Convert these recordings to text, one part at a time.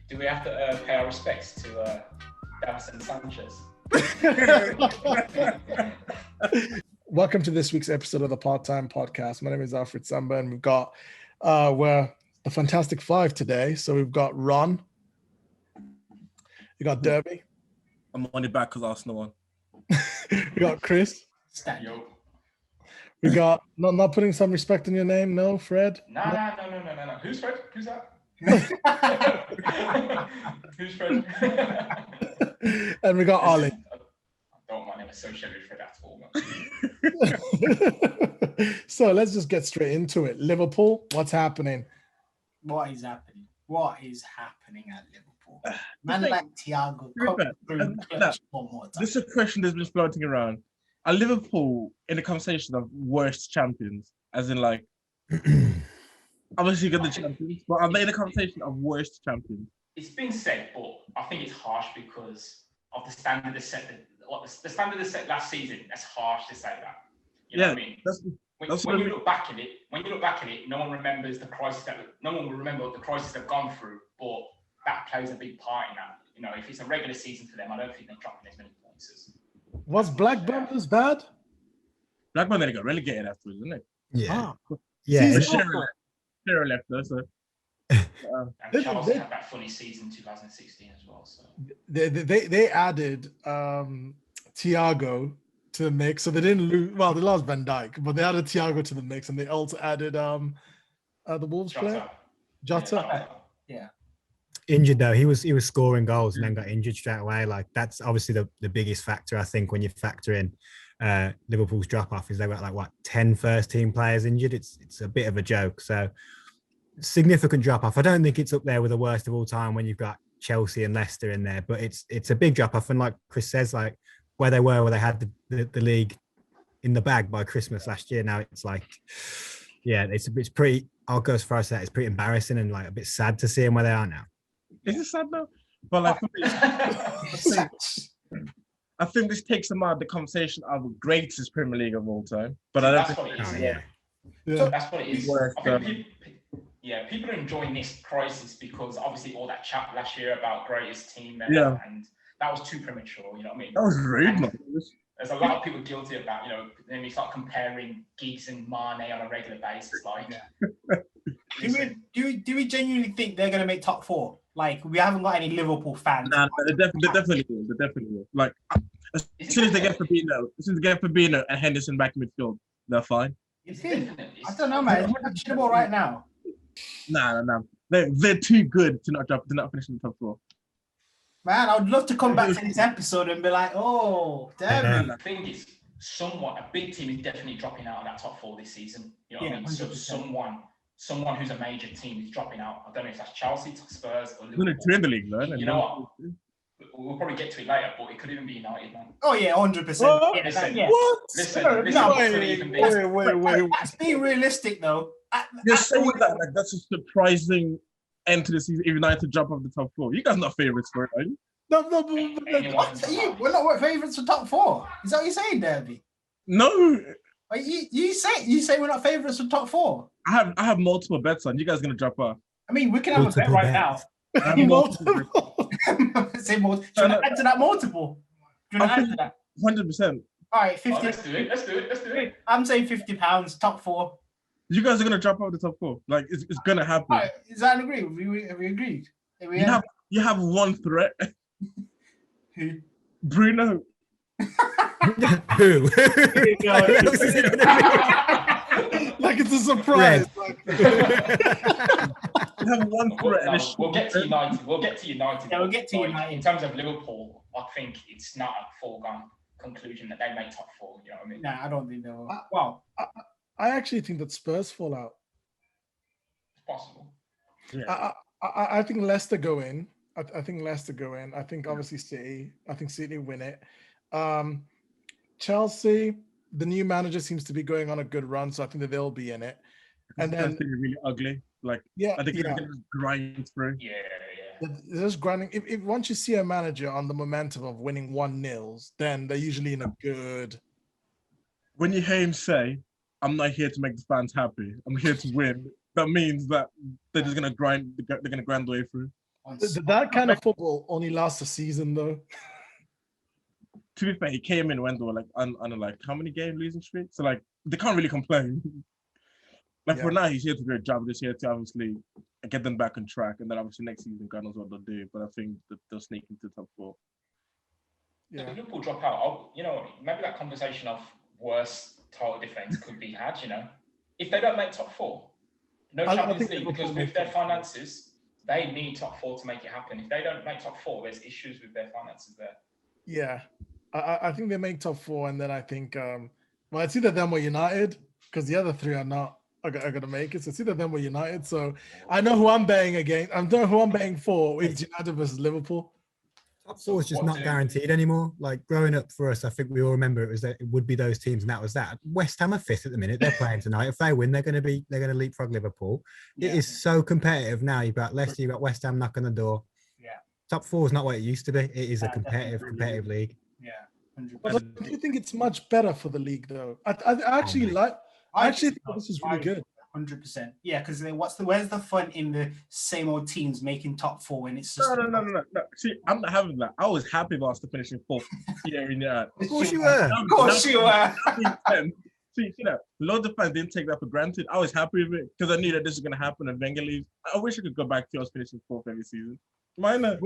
Do we have to pay our respects to Davison Sanchez? Welcome to this week's episode of the Part-Time Podcast. My name is Alfred Samba, and we've got we're the Fantastic Five today. So we've got Ron, you got Derby, I'm on it back because Arsenal won. we got Chris, Yo. we got not putting some respect on your name, no, Fred. No. Who's Fred? Who's that? Who's Fred? And we got Ollie. I don't want him associated with Fred at all. So let's just get straight into it. Liverpool, what's happening? What is happening? What is happening at Liverpool? Man like Thiago, one more time. This is a question that's been floating around. Are Liverpool in the conversation of worst champions? As in, like, obviously got the champions, but are they in the conversation of worst champions? It's been said, but I think it's harsh because of the standard they set. The standard they set last season. That's harsh to say that. You know what I mean? When you look back at it, no one remembers the crisis no one will remember the crisis they've gone through. But that plays a big part in that. You know, if it's a regular season for them, I don't think they're dropping as many points as. Was Blackburn as bad? Blackburn then got relegated afterwards, didn't it? Yeah. Ah. Yeah. Shearer left though, so. And Chelsea had that funny season 2016 as well. So They added Thiago to the mix, so they didn't lose. Well, they lost Van Dijk, but they added Thiago to the mix, and they also added the Wolves player, Jota. Yeah. Injured though, he was scoring goals and then got injured straight away. Like that's obviously the biggest factor, I think, when you factor in Liverpool's drop off is they've got like 10 first team players injured. It's a bit of a joke. So significant drop off. I don't think it's up there with the worst of all time when you've got Chelsea and Leicester in there, but it's a big drop off. And like Chris says, like where they had the league in the bag by Christmas last year. Now it's like, yeah, it's pretty. I'll go as far as that. It's pretty embarrassing and like a bit sad to see them where they are now. Is it sad though? But like, I think this takes them out of the conversation of the greatest Premier League of all time. But I don't that's think. What it is. Yeah. That's what it is. I think people are enjoying this crisis because obviously all that chat last year about greatest team ever, and that was too premature. You know what I mean? That was rude, man. There's a lot of people guilty of that. You know, then we start comparing Giggs and Mane on a regular basis. Like, do we genuinely think they're going to make top four? Like, we haven't got any Liverpool fans. Nah, they definitely will. Like, as soon as they get Fabinho and Henderson back in midfield, they're fine. You think? I don't know, man. We're not about right now. Nah. They're too good to not finish in the top four. Man, I would love to come back to this episode and be like, oh, damn. The thing is, a big team is definitely dropping out of that top four this season. You know what I mean? 100%. So someone who's a major team is dropping out. I don't know if that's Chelsea, Spurs, or Liverpool. In the league, though. You know what? We'll probably get to it later, but it could even be United, man. Oh yeah, 100%. What? Listen, Wait. That's being realistic, though. You're saying that like that's a surprising end to the season. If United jump off the top four, you guys not favourites for it, are you? No. What? We're not favourites for top four. Is that what you're saying, Derby? No. You say we're not favourites for top four. I have multiple bets on. You guys are gonna drop off. I mean, we can have a bet right now. Multiple. Say more. Do you want to add to that multiple? Do you want to add to that? 100%. All right, 50. Let's do it. I'm saying £50, top four. You guys are gonna drop out the top four. Like it's gonna happen. All right, is that agree? Have we agreed? You have one threat. Who? Bruno. Who? Like it's a surprise. You have one threat. We'll get to United. Yeah, we'll get to United. In terms of Liverpool, I think it's not a foregone conclusion that they make top four. You know what I mean? Nah, I don't think they will. Wow. I actually think that Spurs fall out. It's possible. Yeah. I think Leicester go in. I think Leicester go in. I think obviously City. I think City win it. Chelsea, the new manager seems to be going on a good run, so I think that they'll be in it. And then really ugly. Like I think they're gonna grind through. Yeah. Just grinding. If once you see a manager on the momentum of winning 1-0, then they're usually in a good. When you hear him say, "I'm not here to make the fans happy. I'm here to win," that means that they're just gonna grind. They're gonna grind the way through. That kind of football only lasts a season, though. To be fair, he came in when they were like on like how many game losing streak? So like they can't really complain. For now, he's here to do a job. He's here to obviously get them back on track, and then obviously next season, God knows what they'll do. But I think that they'll sneak into top 4. Yeah. If Liverpool drop out, maybe that conversation of worst title defense could be had. If they don't make top 4, no Champions League, because with their finances, they need top 4 to make it happen. If they don't make top 4, there's issues with their finances there. Yeah, I think they make top 4, and then I think it's either them or United, because the other 3 are not are going to make it. So it's either them or United. So I know who I'm betting against. I know who I'm betting for. It's United versus Liverpool. Top 4 is just not guaranteed anymore. Like growing up for us, I think we all remember it would be those teams, and that was that. West Ham are 5th at the minute. They're playing tonight. If they win, they're going to leapfrog Liverpool. Yeah. It is so competitive now. You've got Leicester, you've got West Ham knocking the door. Yeah. Top 4 is not what it used to be. It is a competitive league. Yeah. 100%. But do you think it's much better for the league though? I actually think this is really good. 100%. Yeah, because where's the fun in the same old teams making top 4 when it's just no. See, I'm not having that. I was happy about us finishing 4th year in year. Of course you were. Of course you were. See, loads of fans didn't take that for granted. I was happy with it because I knew that this was going to happen and Wenger leaves. I wish I could go back to us finishing 4th every season. Minor.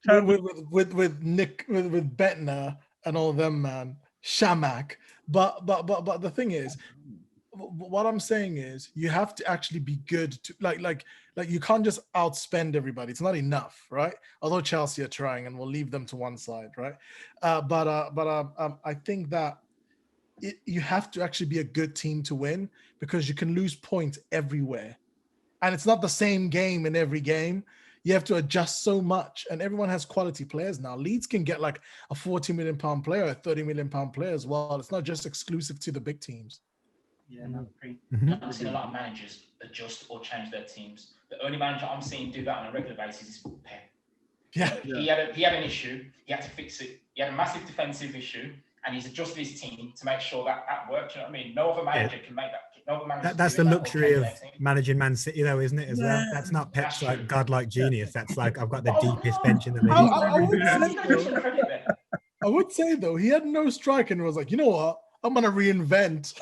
With Nick, with Bettner and all them, man. Shamak. But the thing is, what I'm saying is you have to actually be good to like you can't just outspend everybody. It's not enough, right? Although Chelsea are trying, and we'll leave them to one side, right? But I think that you have to actually be a good team to win, because you can lose points everywhere, and it's not the same game in every game. You have to adjust so much, and everyone has quality players now. Leeds can get like a £40 million player, a £30 million player as well. It's not just exclusive to the big teams. Yeah, no, agree. I've seen a lot of managers adjust or change their teams. The only manager I'm seeing do that on a regular basis is Pep. Yeah. He had an issue. He had to fix it. He had a massive defensive issue, and he's adjusted his team to make sure that works. You know what I mean? No other manager can make that. No other manager. That's the luxury of managing Man City, though, isn't it? As well, that's not Pep's like godlike genius. That's like I've got the deepest bench in the league. I would say though, he had no striker and was like, you know what? I'm gonna reinvent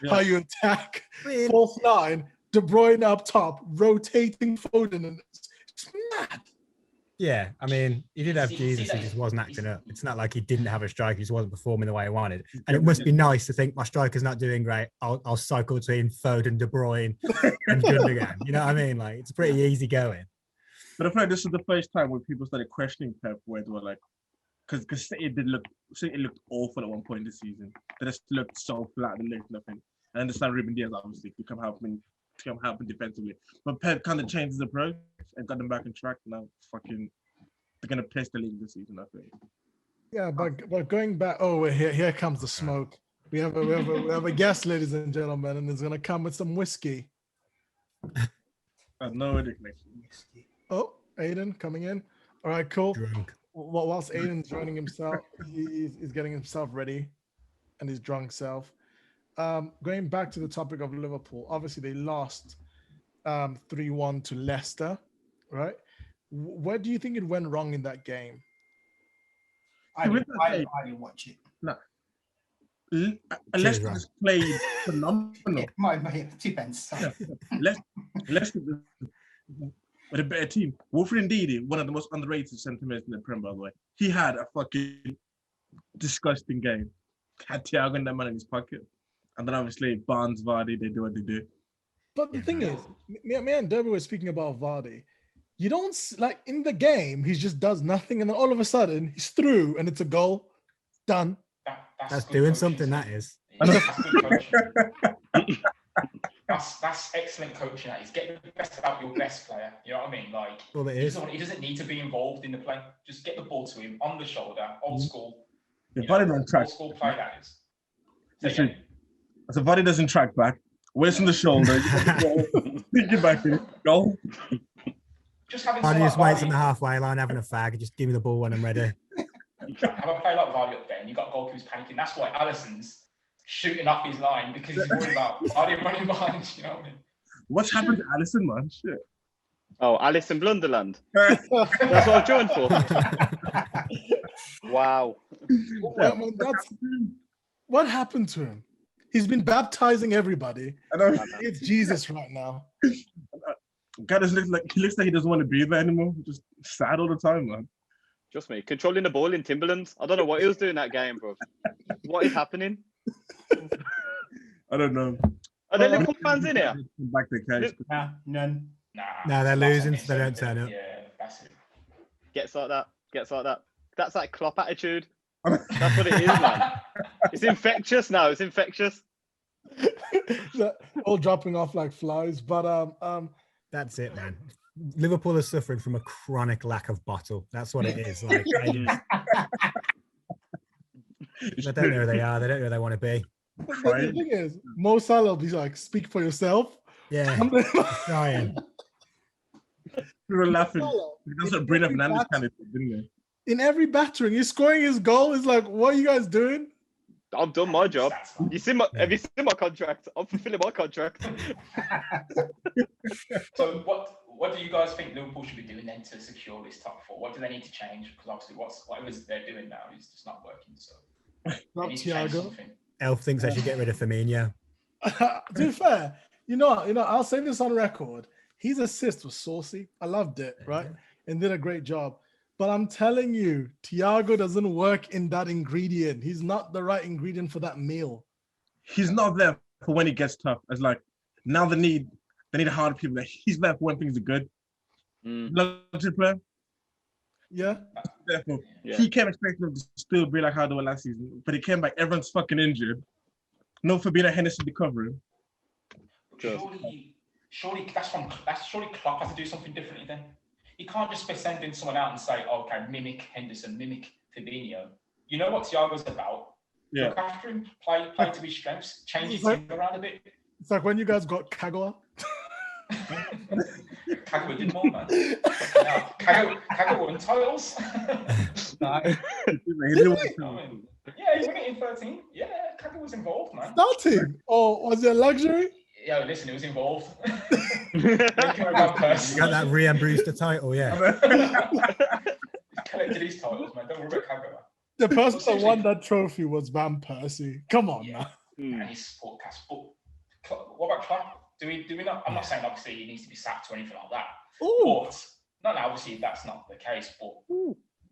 how you attack. Fourth line, De Bruyne up top, rotating Foden, and it's mad. Yeah, I mean, he did have Jesus, he just wasn't acting up. It's not like he didn't have a striker, he just wasn't performing the way he wanted. And it must be nice to think my striker's not doing great. I'll cycle between Foden, De Bruyne, and Gundogan. You know what I mean? Like, it's pretty easy going. But I feel like this is the first time when people started questioning Pep, where they were like, because City looked awful at one point this season. They just looked so flat, they looked nothing. I understand Ruben Diaz obviously to come help them defensively, but Pep kind of changed his approach and got them back on track. Now they're gonna piss the league this season, I think. Yeah, but going back, here comes the smoke. We have a guest, ladies and gentlemen, and it's gonna come with some whiskey. No idea connection. Oh, Aiden coming in. All right, cool. Drunk. Whilst Aiden's joining himself, he's getting himself ready, and his drunk self. Going back to the topic of Liverpool, obviously they lost 3-1 to Leicester, right? Where do you think it went wrong in that game? I didn't watch it. No. Leicester just played phenomenal. My 2 pence. Leicester with a better team. Wilfred Ndidi, one of the most underrated centre-mids in the Prem, by the way. He had a fucking disgusting game. Had Thiago and that man in his pocket. And then obviously Barnes, Vardy, they do what they do. But the thing is, me and Deborah were speaking about Vardy. You don't, like, in the game, he just does nothing, and then all of a sudden, he's through, and it's a goal. Done. That's doing something, that is. That's excellent coaching. That is getting the best out your best player. You know what I mean? Like, well, it is. He doesn't need to be involved in the play. Just get the ball to him on the shoulder, old school. The body don't track. Old school play, that is. So body doesn't track back. Waist on the shoulder. Get back in. Goal. Just having Vardy just waits on the halfway line, having a fag. Just give me the ball when I'm ready. Have a play like Vardy up there, and you got goalkeepers panicking. That's why Alisson's shooting off his line, because he's worried about Vardy running behind. You know what I mean? What's happened to Alisson, man? Shit. Oh, Alice in Blunderland. That's what I've joined for. Wow. What happened to him? He's been baptizing everybody. I know. It's Jesus right now. God, looks like he doesn't want to be there anymore. Just sad all the time, man. Just me controlling the ball in Timberlands. I don't know what he was doing that game, bro. What is happening? I don't know. Are there Liverpool fans in here? Back to case. Nah, none. No, they're losing, so they don't turn up. Yeah, that's it. Gets like that. That's like Klopp attitude. That's what it is, man. It's infectious now. It's infectious. All dropping off like flies. But that's it, man. Liverpool is suffering from a chronic lack of bottle. That's what it is. Like, they don't know who they are. They don't know who they want to be. The thing is, Mo Salah will be like, "Speak for yourself." Yeah, trying. We were laughing. That's what Bruno Fernandes kind of did, didn't they? In every battering, he's scoring his goal. It's like, what are you guys doing? I've done my job. Have you seen my contract? I'm fulfilling my contract. So what do you guys think Liverpool should be doing then to secure this top four? What do they need to change? Because obviously whatever they're doing now is just not working. So Not Thiago. Elf thinks I should get rid of Firmino. To be fair, you know, I'll say this on record. His assist was saucy. I loved it, right? And did a great job. But I'm telling you, Thiago doesn't work in that ingredient. He's not the right ingredient for that meal. He's not there for when it gets tough. It's like now they need hard people. He's there for when things are good. Luxury player. Yeah. Therefore, he came expecting them to still be like how they were last season, but he came back. Everyone's fucking injured. No Fabinho Henderson to cover him. Surely Klopp has to do something differently then. He can't just be sending someone out and say, oh, okay, mimic Henderson, mimic Fabinho. You know what Thiago's about. Yeah. Look after him, play to his strengths, change his team around a bit. It's like when you guys got Kagawa. Kagawa did more, man. Kagawa won titles. Yeah, he won it in 13. Yeah, Kagawa was involved, man. Starting? Or was it a luxury? Yeah, listen, it was involved. You got that Rhian Brewster title, yeah. Collected his titles, man. Don't worry about Kagawa. The person that won that trophy was Van Persie. Come on, man. And his support cast. But what about Klopp? Do we not? I'm not saying obviously he needs to be sacked or anything like that. Ooh. But obviously that's not the case. But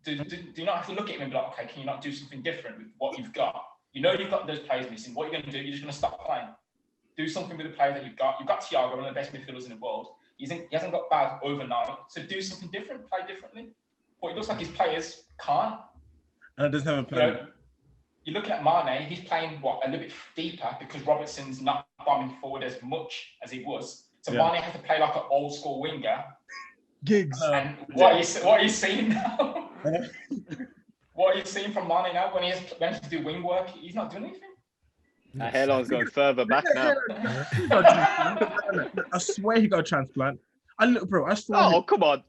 do you not have to look at him and be like, okay, can you not do something different with what you've got? You know you've got those players missing. What are you going to do? You're just going to stop playing. Do something with the players that you've got. You've got Thiago, one of the best midfielders in the world. He hasn't got bad overnight. So do something different, play differently. But it looks like his players can't. And it doesn't have a plan. You're looking at Mane, he's playing a little bit deeper because Robertson's not bombing forward as much as he was. So Mane has to play like an old school winger. Gigs. And what are you seeing now? What are you seeing from Mane now when he has to do wing work? He's not doing anything. That hairline's going further back now. I swear he got a transplant. I saw. Oh, come on.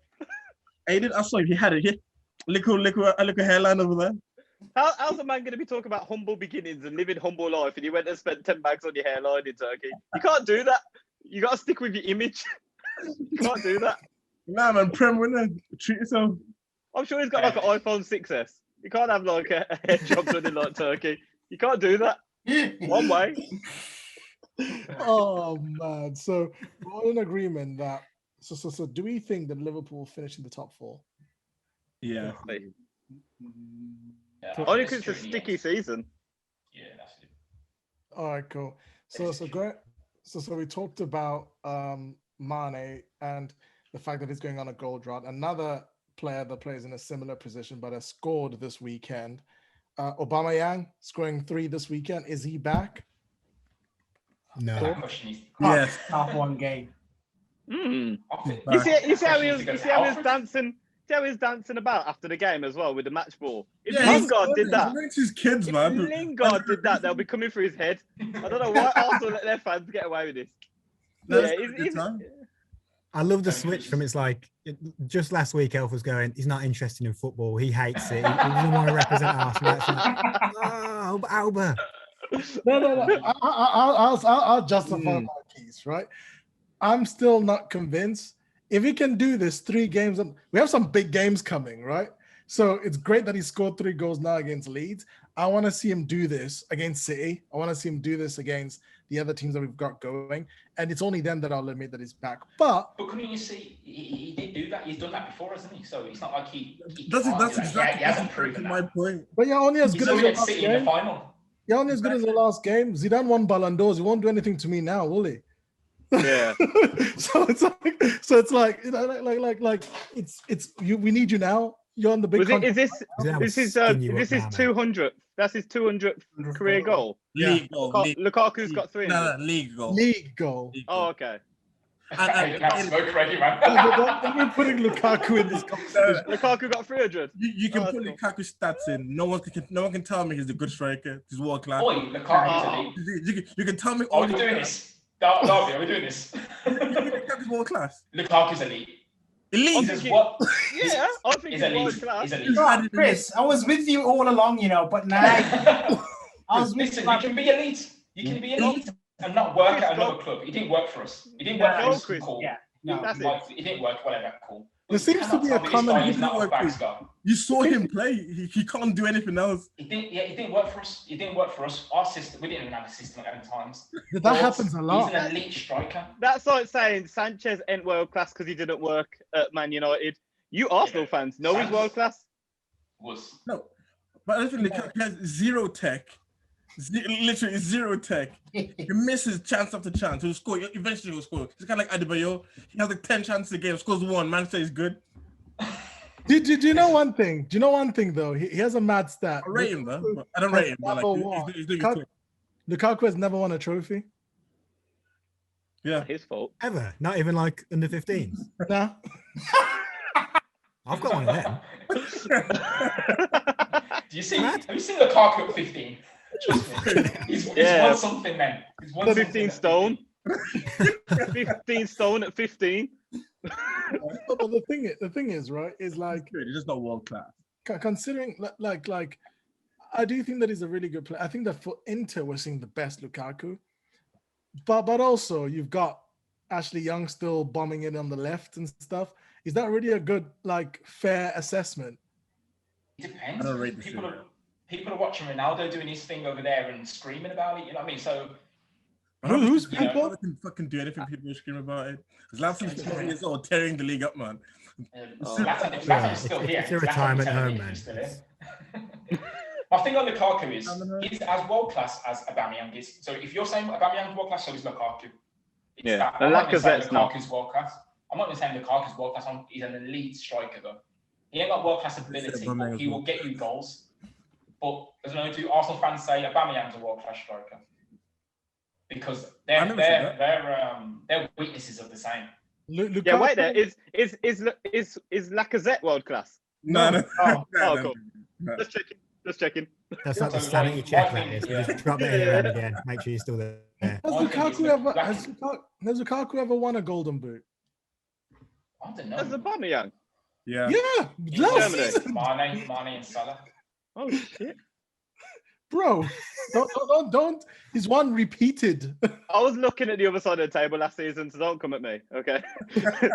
Aiden, I saw him. He had it. Yeah. Look a hairline over there. How's a man going to be talking about humble beginnings and living humble life and you went and spent 10 bags on your hairline in Turkey? You can't do that. You got to stick with your image. You can't do that. Nah, man, Prem winner. Treat yourself. I'm sure he's got like an iPhone 6S. You can't have like a hair job done in like Turkey. You can't do that. One way. Oh man! So we're all in agreement that. So do we think that Liverpool will finish in the top four? Yeah. Only because it's a sticky season. Yeah, that's it. All right, cool. So we talked about Mane and the fact that he's going on a goal drought. Another player that plays in a similar position but has scored this weekend. Aubameyang scoring 3 this weekend. Is he back? No. Yes. Half one game. You see how he was dancing? See how he was dancing about after the game as well with the match ball? If Lingard did that, his kids, man. If Lingard did that, they'll be coming through his head. I don't know why Arsenal let their fans get away with this. I love the switch from it's like just last week Elf was going, he's not interested in football, he hates it, he doesn't want to represent Arsenal. It's like, oh, Alba. No. I'll justify my piece, right? I'm still not convinced if he can do this 3 games, we have some big games coming, right? So it's great that he scored 3 goals now against Leeds. I want to see him do this against City. I want to see him do this against the other teams that we've got going. And it's only then that I'll admit that he's back. But couldn't you see, he did do that. He's done that before, hasn't he? So it's not like he hasn't proven my point. But you're only as good as your last City game. In the final. You're only as good as the last game. Zidane won Ballon d'Ors. He won't do anything to me now, will he? Yeah. so it's like you know, like it's you. We need you now. You're on the big. Is this his 200th? That's his 200th career goal. League goal. Lukaku's got 300. No, league goal. League goal. Oh, okay. That's smoke ready, man. We're putting Lukaku in this conversation. Lukaku got 300. You can put Lukaku stats in. No one can tell me he's a good striker. He's world class. Oi, Lukaku's elite. You can tell me. Are we doing this? Darby, are we doing this? Lukaku's world class. Lukaku's elite. Elite. What? Yeah, I think he's world class. Chris, I was with you all along, you know, but now I was with Listen, you can be elite. You can be elite and not work at another club. It didn't work for us. It didn't work for us. Cool. Yeah. No, that's it. It didn't work. Whatever. Cool. There seems to be a common. You saw him play. He can't do anything else. It didn't work for us. It didn't work for us. Our system. We didn't even have a system at the times. That happens a lot. He's an elite striker. That's like saying Sanchez ain't world class because he didn't work at Man United. You Arsenal fans know he's world class. No, but I think Lukaku has zero tech. Literally zero tech. He misses chance after chance. He'll score. Eventually, he'll score. It's kind of like Adebayo. He has like 10 chances a game. Scores 1. Man says good. Do you know one thing? Do you know one thing though? He has a mad stat. I rate him though. I don't rate him. But like, he's doing good. Lukaku has never won a trophy. Yeah, not his fault. Ever? Not even like under 15s. Nah. I've got one of them. Do you see? Have you seen Lukaku at 15? He's won something then. He's won 15 stone. 15 stone at 15. But the thing is, right, is like he's just not world class. Considering like I do think that he's a really good player. I think that for Inter we're seeing the best Lukaku. But also you've got Ashley Young still bombing in on the left and stuff. Is that really a good, like, fair assessment? It depends. I don't rate People are watching Ronaldo doing his thing over there and screaming about it. You know what I mean? So who's people? I can fucking do anything. People scream about it. Zlatan's 20 years old, tearing the league up, man. Zlatan's still here. It's a retirement home, man. My thing on Lukaku is he's as world class as Aubameyang is. So if you're saying Aubameyang's world class, so is Lukaku. Yeah, I'm not even saying Lacazette's not. Lukaku's world class. I'm not even saying Lukaku's world class. He's an elite striker though. He ain't got world class ability, but he will get you goals. But there's no two Arsenal fans say Aubameyang's a world class striker because their weaknesses are the same. Yeah, wait there. Is Lacazette world class? No. Cool. No. Just checking. That's not the sanity check. That is. Just drop it in around again. Make sure you're still there. Has Lukaku ever won a Golden Boot? I don't know. That's Aubameyang. Yeah. Last season. Mane and Salah. Oh shit. Bro, don't. He's one repeated. I was looking at the other side of the table last season, so don't come at me, okay?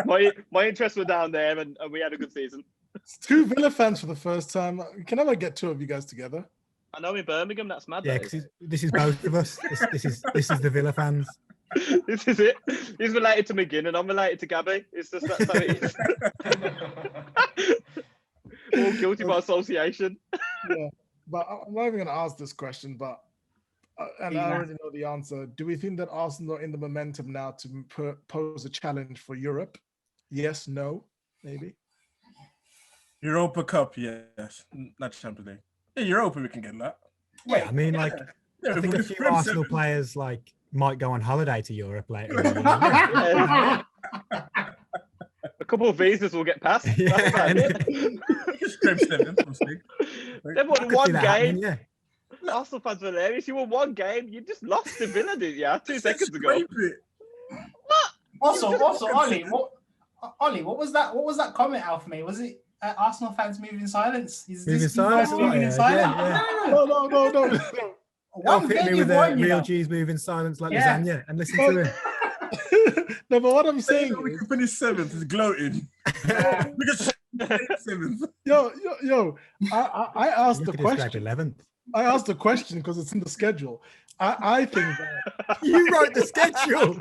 my interests were down there, and we had a good season. 2 Villa fans for the first time. We can never get 2 of you guys together. I know in Birmingham, that's mad. Yeah, because this is both of us. This is the Villa fans. This is it. He's related to McGinn, and I'm related to Gabby. It's just that's how it is. All guilty by association. Yeah. But I'm not even going to ask this question, but and I already know the answer. Do we think that Arsenal are in the momentum now to pose a challenge for Europe? Yes, no, maybe. Europa Cup, yes. Not Champions League. Yeah, Europa, we can get that. Yeah, I mean, like, I think a few Arsenal players like might go on holiday to Europe later. A couple of visas will get passed. That's about it. They've won one game. Yeah. Arsenal fans are hilarious. You won one game. You just lost to Villa, didn't you? 2 seconds ago. What? Also, Ollie, what was that? What was that comment out for me? Was it Arsenal fans moving silence? Moving silence? No. One hit me with a real G's moving silence like lasagna and listen to him. No, but what I'm saying we is, can finish 7th is gloating. We can 7th. Yo, I asked the question. 11th. I asked the question because it's in the schedule. I think that You wrote the schedule.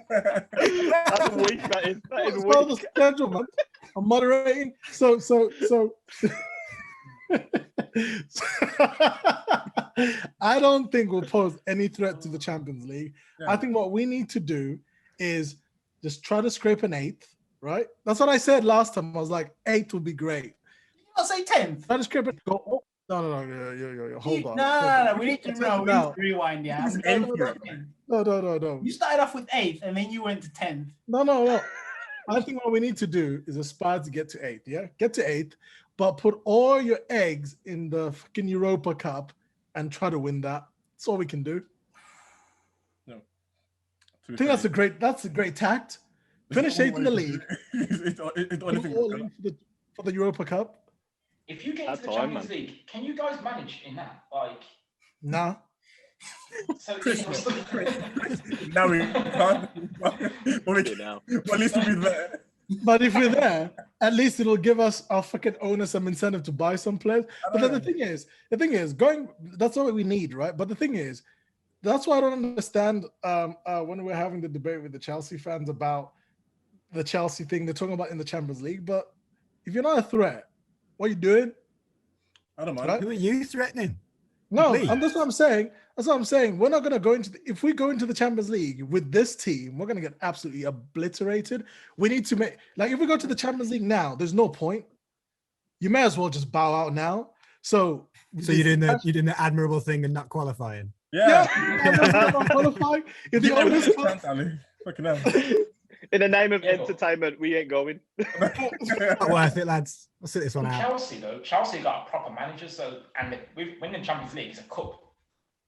That's weak. That is it's weak. the schedule, man. I'm moderating. So I don't think we'll pose any threat to the Champions League. Yeah. I think what we need to do is just try to scrape an 8th, right? That's what I said last time. I was like, 8th would be great. I'll say 10th. Try to scrape it. Go. Oh, no, hold on. No. We need to rewind. Yeah. No. You started off with 8th, and then you went to 10th. No. I think what we need to do is aspire to get to 8th. Yeah, get to 8th, but put all your eggs in the fucking Europa Cup and try to win that. That's all we can do. No. I think that's a great tact. Finish 8th in the league. For the Europa Cup. If you get to the Champions League, can you guys manage in that? Like, nah. So now we can't. Well, at least we'll be there. But if we're there, at least it'll give us our fucking owner some incentive to buy some players. But then the thing is, going. That's what we need, right? But the thing is, that's why I don't understand when we're having the debate with the Chelsea fans about the Chelsea thing. They're talking about in the Champions League, but if you're not a threat, what are you doing? I don't mind. Right? Who are you threatening? No, and that's what I'm saying. We're not going to go into if we go into the Champions League with this team, we're going to get absolutely obliterated. We need to make if we go to the Champions League now, there's no point. You may as well just bow out now. So you're doing the admirable thing and not qualifying. Yeah. Qualifying. If the owners fucking hell. In the name of entertainment, we ain't going. Not worth it, lads. I'll sit this one out. Chelsea got a proper manager, and with winning Champions League is a cup.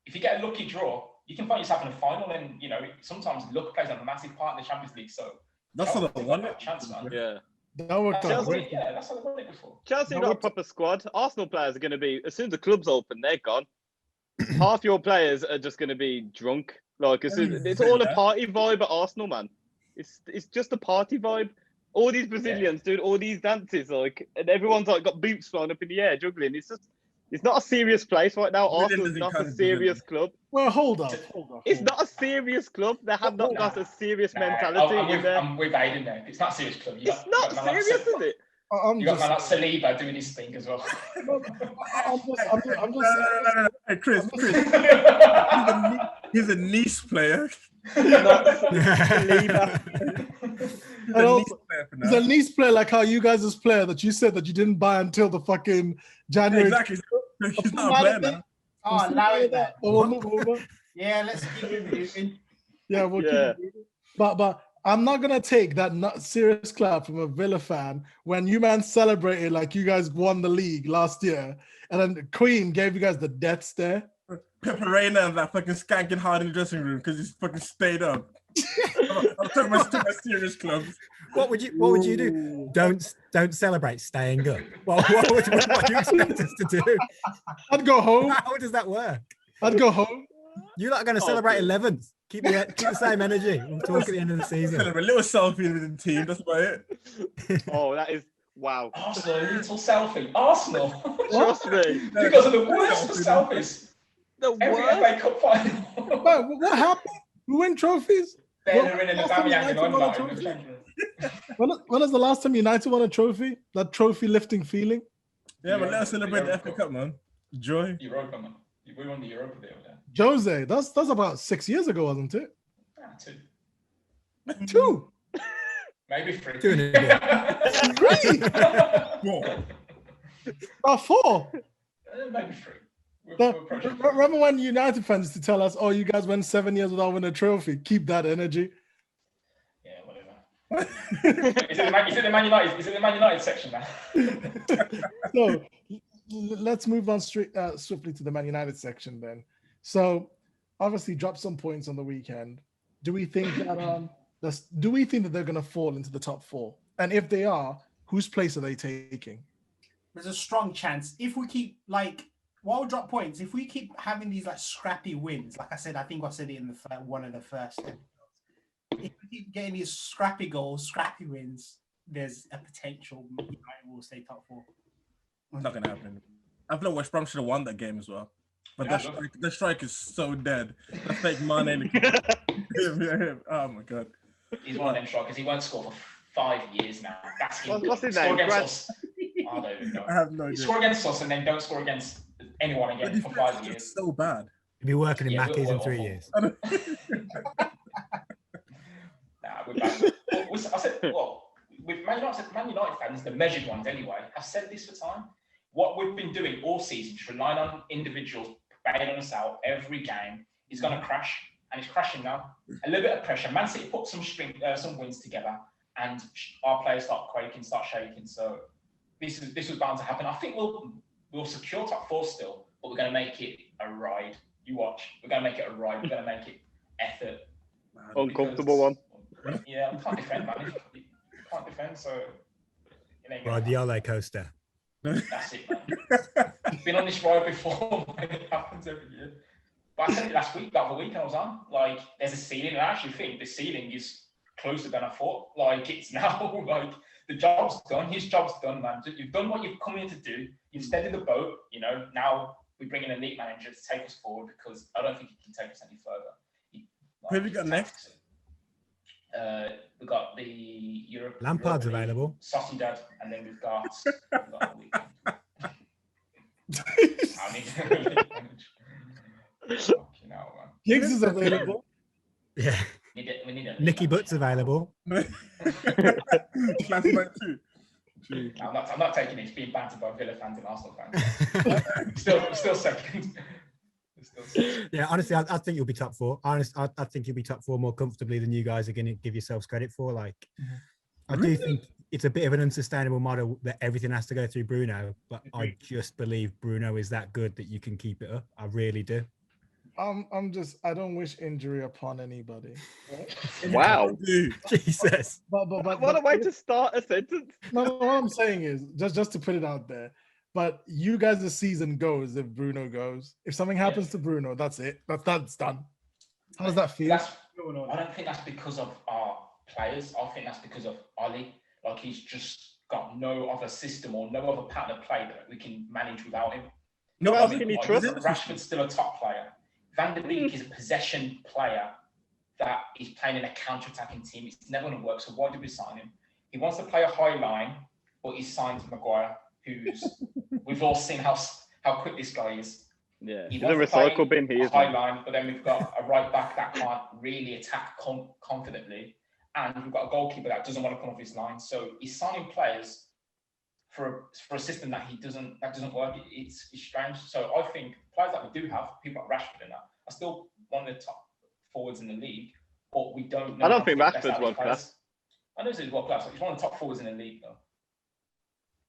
If you get a lucky draw, you can find yourself in a final, and sometimes luck plays a massive part in the Champions League. So that's how they won it. Chance, man. Yeah. Chelsea, that's how they won it before. Chelsea got a proper squad. Arsenal players are going to be, as soon as the club's open, they're gone. Half your players are just going to be drunk. It's all a party vibe at Arsenal, man. It's just a party vibe. All these Brazilians doing all these dances, and everyone's got boots flying up in the air, juggling. It's not a serious place right now. Arsenal's not a serious club. Well, hold on. It's not a serious club. They have not got a serious mentality in there. I'm with Aiden there. It's not a serious club. It's not serious, is it? You got man like Saliba doing his thing as well. I'm just. No. Hey, Chris. He's a Nice player. Not Saliba. He's a Nice player, like how you guys' player that you said that you didn't buy until the fucking January. Exactly. He's not a player now. Oh, allow it that. We'll move over. Yeah, let's keep it moving. Yeah, we'll keep it moving. But I'm not gonna take that not serious clap from a Villa fan when you man celebrated like you guys won the league last year, and then the Queen gave you guys the death stare. Pepe Reina and that fucking skanking hard in the dressing room because he's fucking stayed up. I'm talking about serious clubs. What would you do? Don't celebrate staying up. Well, what do you expect us to do? I'd go home. How does that work? I'd go home. You're not going to celebrate 11th. Keep the same energy. We'll talk at the end of the season. A little selfie with the team. That's about it. Oh, that is wow. Arsenal, a little selfie. Arsenal. Trust me. You guys are the worst for selfies. Every worst? FA Cup final. What happened? We win trophies. Bellerin and Aubameyang. When was the last time United won a trophy? That trophy lifting feeling. Yeah, but let us celebrate the FA Cup, man. Joy. Europa, man. We won the Europa deal, yeah. Jose, that's about 6 years ago, wasn't it? 2. 2. Maybe 3. 2 and a bit. 3. 4. Maybe 3. Remember when United fans used to tell us, "Oh, you guys went 7 years without winning a trophy. Keep that energy." Yeah, whatever. Is it the Man United? Is it the Man United section now? So let's move on swiftly to the Man United section then. So obviously, dropped some points on the weekend. Do we think that they're going to fall into the top 4? And if they are, whose place are they taking? There's a strong chance if we keep while drop points, if we keep having these scrappy wins, like I said, I think I said it in one of the first episodes. keep getting these scrappy goals, scrappy wins, there's a potential United will stay top 4. It's not gonna happen. I feel like West Brom should have won that game as well. But the strike is so dead. That's like Mane. Oh my god. He's one of them strikers. He won't score for 5 years now. That's him. What's his name? I don't even know. I have no idea. Score against us and then don't score against anyone again for 5 years. It's so bad. He'll be working in Mackey's in 3 years. Nah, we're back. I said, well, with Man United fans, the measured ones anyway, have said this for time. What we've been doing all season, just relying on individuals bailing us out every game, is going to crash, and it's crashing now. A little bit of pressure. Man City put some wins together, and our players start quaking, start shaking. So this was bound to happen. I think we'll secure top 4 still, but we're going to make it a ride. You watch. We're going to make it a ride. We're going to make it effort. Uncomfortable one. Yeah, we can't defend, man. You can't defend, so it ain't Ride the roller coaster. That's it, man. Been on this ride before. It happens every year. But I said it last week, the other week I was on. Like, there's a ceiling, and I actually think the ceiling is closer than I thought. Like, it's now like the job's done. His job's done, man. You've done what you've come here to do. You've steadied the boat. You know, now we bring in a elite manager to take us forward because I don't think he can take us any further. Who have we got next? We've got the Europe. Lampard's available. Sociedad, and then we've got Giggs is available. Yeah. We need a Nicky Butt's available. I'm not taking it. It's being bantered by Villa fans and Arsenal fans. still second. Yeah, honestly, I think you'll be top 4. I think you'll be top 4 more comfortably than you guys are going to give yourselves credit for. Like, I do think it's a bit of an unsustainable model that everything has to go through Bruno, but I just believe Bruno is that good that you can keep it up. I really do. I don't wish injury upon anybody. Right? Wow. Jesus. But what a way to start a sentence. No, what I'm saying is, just to put it out there, but you guys, the season goes if Bruno goes. If something happens to Bruno, that's it. That's done. How does that feel? I don't think that's because of our players. I think that's because of Oli. Like, he's just got no other system or no other pattern of play that we can manage without him. No, else can you trust? Rashford's still a top player. Van der Beek is a possession player that is playing in a counter-attacking team. It's never going to work. So why did we sign him? He wants to play a high line, but he signed Maguire, who's we've all seen how quick this guy is. Yeah, he's a recycle bin. He is high line, but then we've got a right back that can't really attack confidently, and we've got a goalkeeper that doesn't want to come off his line. So he's signing players for a system that doesn't work. It's strange. So I think players that we do have, people like Rashford and that, are still one of the top forwards in the league, but we don't know. I don't think Rashford's world class. I know he's world class. He's one of the top forwards in the league, though.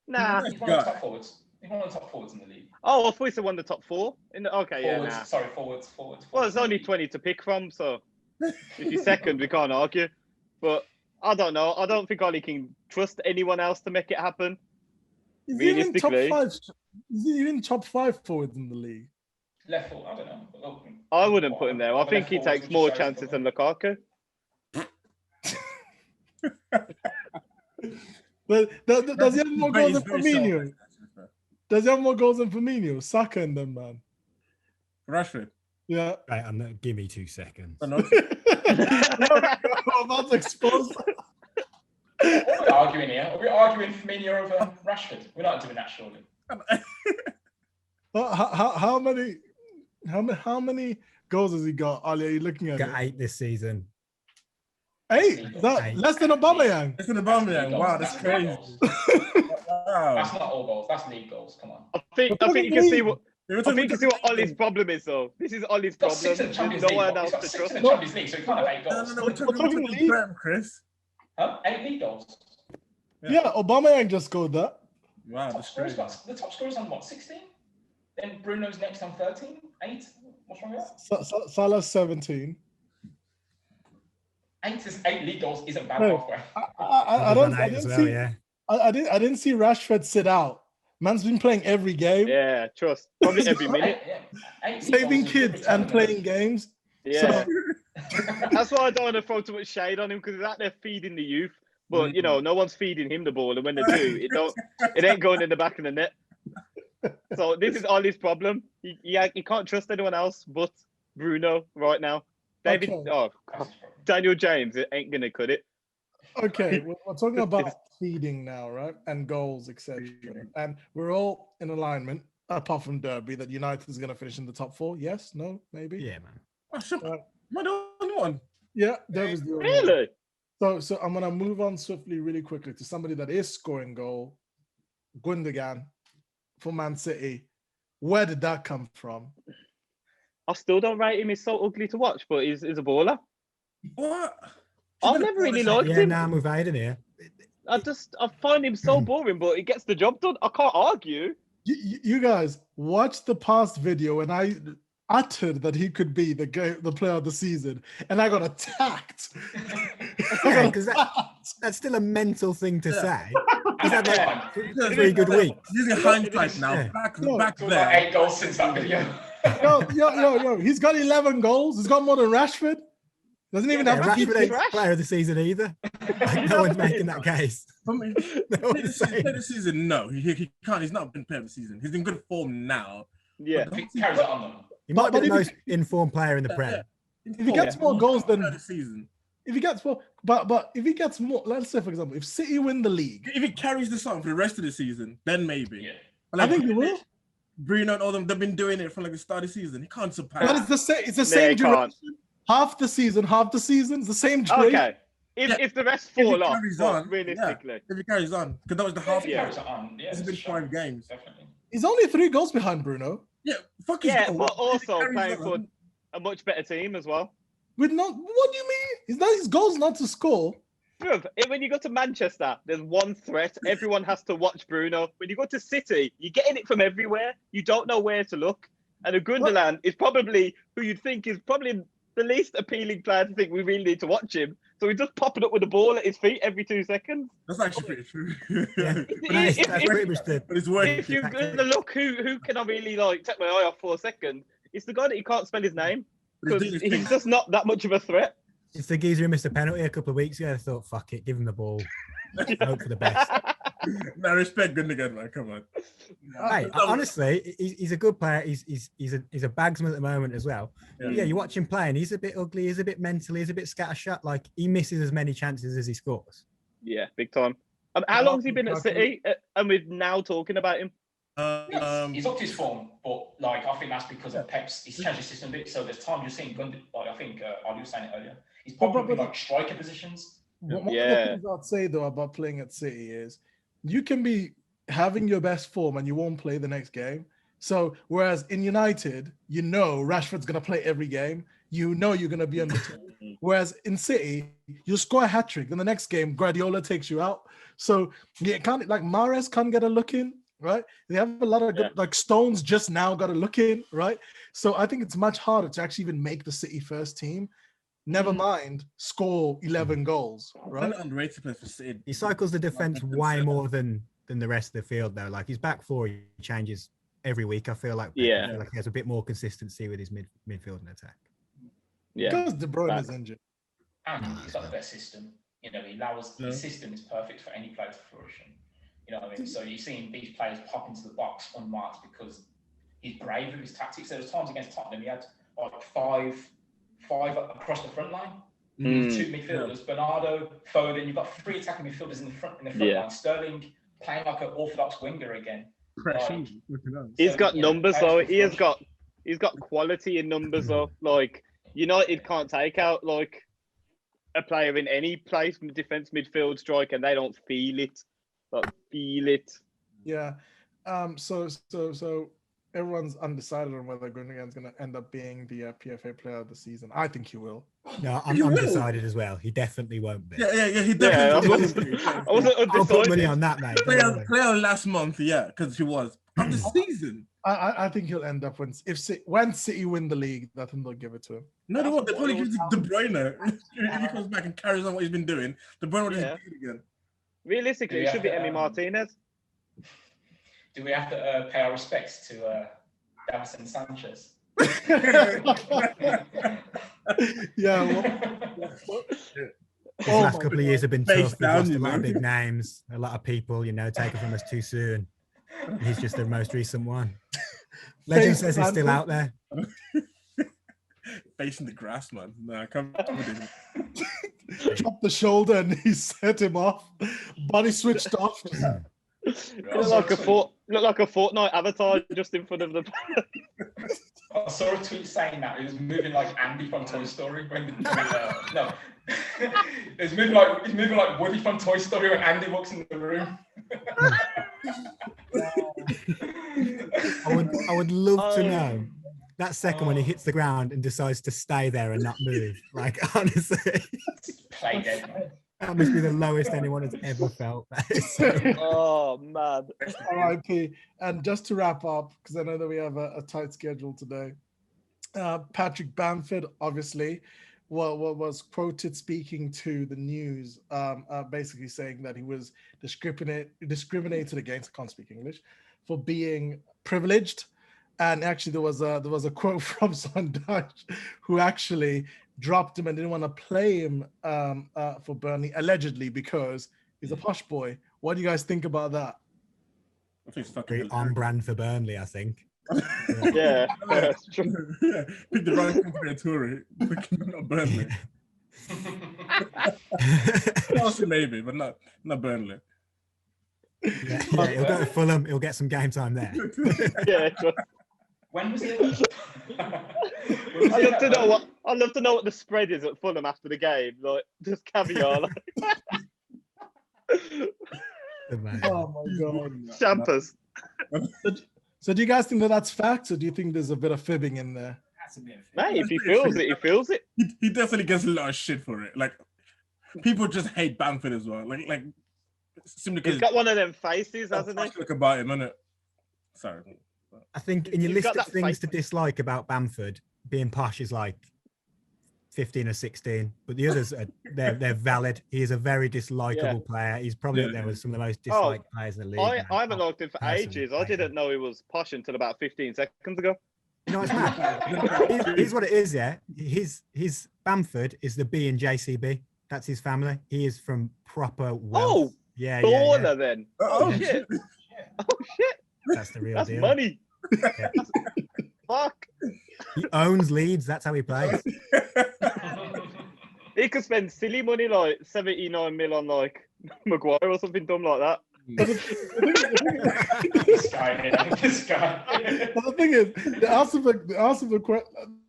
Nah, he's one of the top forwards. He's one of the top forwards in the league. Oh, I thought he said one of the top 4. Okay, forwards, yeah. Nah. Sorry, forwards. Well, there's only 20 to pick from, so if he's second, we can't argue. But I don't know. I don't think Oli can trust anyone else to make it happen. Is he even top 5 forwards in the league? Left forward, I don't know. I wouldn't put him there. I think he takes more chances than Lukaku. But does he have more goals than Firmino? Does he have more goals than Firmino? Saka and them, man. Rashford. Yeah. Right, give me 2 seconds. I'm about to expose. What are we arguing here? Are we arguing Firmino over Rashford? We're not doing that, surely. How many goals has he got? Ali, are you looking at? Got 8 this season. 8? Less than Aubameyang. Less than Aubameyang. Wow, that's crazy. Wow. That's not all goals. That's league goals. Come on. I think you can see what. I think you can see what Ollie's problem is, though. This is Ollie's problem. There's no one else to trust. He's got 6 in the Champions League, so he can't have 8 goals. No, we're talking league, Chris. Huh? 8 league goals. Yeah, Aubameyang just scored that. Wow, that's crazy. The top scorer's on what, 16? Then Bruno's next on 13? 8? What's wrong with that? Salah's 17. 8 league goals isn't bad halfway. I didn't see Rashford sit out. Man's been playing every game. Yeah, trust. Probably every minute. Saving kids and playing games. Yeah. That's why I don't want to throw too much shade on him because he's out there feeding the youth. But you know, no one's feeding him the ball, and when they do, it ain't going in the back of the net. So this is Ollie's problem. He can't trust anyone else but Bruno right now. David, Daniel James, it ain't gonna cut it. Okay, we're talking about feeding now, right? And goals, etc. And we're all in alignment, apart from Derby, that United is gonna finish in the top 4. Yes, no, maybe. Yeah, man. Am I the only one? Yeah, Derby's the only Really? one. So I'm gonna move on swiftly, really quickly, to somebody that is scoring goal, Gundogan for Man City. Where did that come from? I still don't rate him. He's so ugly to watch, but he's a baller. What? I've never really liked him. Yeah, now I'm with Aiden here. I find him so boring, but he gets the job done. I can't argue. You guys watch the past video, and I uttered that he could be the player of the season, and I got attacked. Yeah, because that's still a mental thing to say. He's had like 3 good weeks. Using hindsight now, back there. 8 goals since that video. Yo, he's got 11 goals. He's got more than Rashford. Doesn't even have to keep Rashford ain't player of the season either. Like, no one's making that case. I mean, player of the season, no. He can't. He's not been player of the season. He's in good form now. Yeah. He carries it on them. He might be the most informed player in the Prem. If he gets more goals than the season. If he gets more, but if he gets more, let's say for example, if City win the league, if he carries this on for the rest of the season, then maybe. Yeah. Like, I think he will. Bruno and all them, they've been doing it from like the start of the season. He can't surpass. But it's the same duration. Half the season. It's the same duration. Okay. If the rest fall off, realistically. Yeah. If he carries on, because that was the half. Carries on. Yeah, it's been 5 games. Definitely. He's only 3 goals behind Bruno. Yeah, fuck his goal. But also playing for a much better team as well. What do you mean? His goal's not to score. Bruv, when you go to Manchester, there's one threat. Everyone has to watch Bruno. When you go to City, you're getting it from everywhere. You don't know where to look. And a Gundogan is probably who you'd think is probably the least appealing player to think we really need to watch him. So he's just popping up with the ball at his feet every 2 seconds. That's actually pretty true. But it's working. If you're going to look, who can I really take my eye off for a second? It's the guy that you can't spell his name. Because he's just not that much of a threat. It's the geezer who missed a penalty a couple of weeks ago. I thought, fuck it, give him the ball. Hope for the best. No, respect Gundogan, man. Come on. Hey, honestly, he's a good player. He's a bagsman at the moment as well. Yeah, you watch him playing. He's a bit ugly. He's a bit mental. He's a bit scattershot. Like, he misses as many chances as he scores. Yeah, big time. How long has he been at City? And we're now talking about him. He's up to his form, but I think that's because of Pep's. He's changed the system a bit. So there's times you're seeing Gundogan. I think Ollie was saying it earlier. He's probably striker positions. One of the things I'd say though about playing at City is you can be having your best form and you won't play the next game. So whereas in United, Rashford's gonna play every game. You're gonna be on the team. Whereas in City, you score a hat trick, then the next game Guardiola takes you out. So you can't Mahrez can't get a look in. Right, they have a lot of good, Stones just now got a look in, right? So I think it's much harder to actually even make the City first team. Never mind score 11 goals, right? Underrated player for City. He cycles the defense way more than the rest of the field, though. Like his back four, he changes every week. I feel like he has a bit more consistency with his midfield and attack. Yeah, because De Bruyne is injured, and he's got the best system. He allows the system is perfect for any player to flourish in. You know what I mean? So you're seeing these players pop into the box unmarked because he's brave with his tactics. There was times against Tottenham he had five across the front line, 2 midfielders, Bernardo, Foden. You've got 3 attacking midfielders in the front line. Sterling playing like an orthodox winger again. He's got numbers though. He's got quality in numbers though. United can't take out a player in any place from the defense, midfield, strike, and they don't feel it. Yeah. So everyone's undecided on whether Gundogan's going to end up being the PFA player of the season. I think he will. No, I'm undecided as well. He definitely won't be. Yeah, he definitely will. I'll put money on that, mate. Player last month, because he was. Of the season. I think he'll end up when City win the league, I think they'll give it to him. No, they won't. They probably give it to De Bruyne. If he comes back and carries on what he's been doing, De Bruyne will just do it again. Realistically, it should be Emi Martinez. Do we have to pay our respects to Davison Sanchez? Yeah. His last couple of years have been tough. He's lost a lot of big names, a lot of people, taken from us too soon. And he's just the most recent one. Legend says he's still out there. Facing the grass, man. Nah, come Dropped the shoulder and he set him off. Body switched off. Look like a Fortnite avatar just in front of the. I saw a tweet saying that it was moving like Andy from Toy Story when no, it's moving like Woody from Toy Story when Andy walks in the room. I would love to know that second when he hits the ground and decides to stay there and not move. Like, honestly, play dead, man. That must be the lowest anyone has ever felt. Oh man. RIP. And just to wrap up, because I know that we have a tight schedule today. Patrick Bamford, obviously, was quoted speaking to the news, basically saying that he was discriminated against. I can't speak English, for being privileged. And actually, there was a quote from Sondage, who actually dropped him and didn't want to play him for Burnley, allegedly, because he's a posh boy. What do you guys think about that? I think it's very on brand for Burnley, I think. Yeah, that's true. Yeah, pick the right thing for a Tory, not Burnley. Chelsea maybe, but not Burnley. Yeah, he'll go to Fulham. He'll get some game time there. Yeah. When was it? I'd love to know what the spread is at Fulham after the game. Like, just caviar. Oh my god, champers. So do you guys think that that's facts, or do you think there's a bit of fibbing in there? That's a bit of fibbing. Mate, if he feels it, he feels it. He definitely gets a lot of shit for it. Like, people just hate Bamford as well. Like simply because he's got one of them faces, hasn't he? Look about him, innit? Sorry. I think in your list of things to dislike about Bamford, being posh is like 15 or 16, but the others they're valid. He is a very dislikable player. He's probably up there with some of the most disliked players in the league. I haven't liked him for ages. I didn't know he was posh until about 15 seconds ago. You know, it's mad. Here's what it is, yeah. His Bamford is the B in JCB. That's his family. He is from proper wealth. Oh, baller then. Oh shit. Oh shit. That's the real That's deal. Money. Yeah. Fuck. He owns Leeds. That's how he plays. He could spend silly money like 79 mil on like Maguire or something dumb like that. This guy. But the thing is,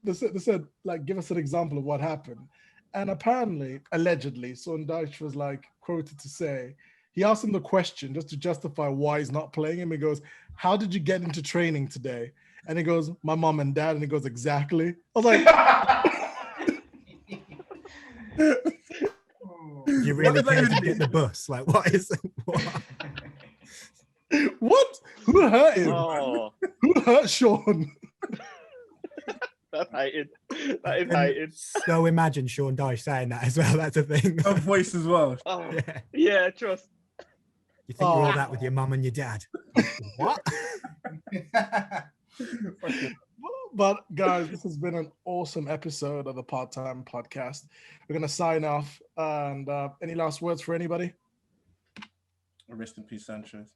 they said, like, give us an example of what happened. And apparently, allegedly, Sondage was like quoted to say, he asked him the question just to justify why he's not playing him. He goes, how did you get into training today? And he goes, my mom and dad. And he goes, exactly. I was like, you really paid to get the bus? Like, what is what? What? Who hurt him? Oh. Who hurt Sean? That's hated. That is hated. So imagine Sean Dyche saying that as well. That's a thing. Her voice as well. Oh, yeah, trust. You think you're all that with your mum and your dad? What? But guys, this has been an awesome episode of the Part-Time Podcast. We're going to sign off. And any last words for anybody? Rest in peace, Sanchez.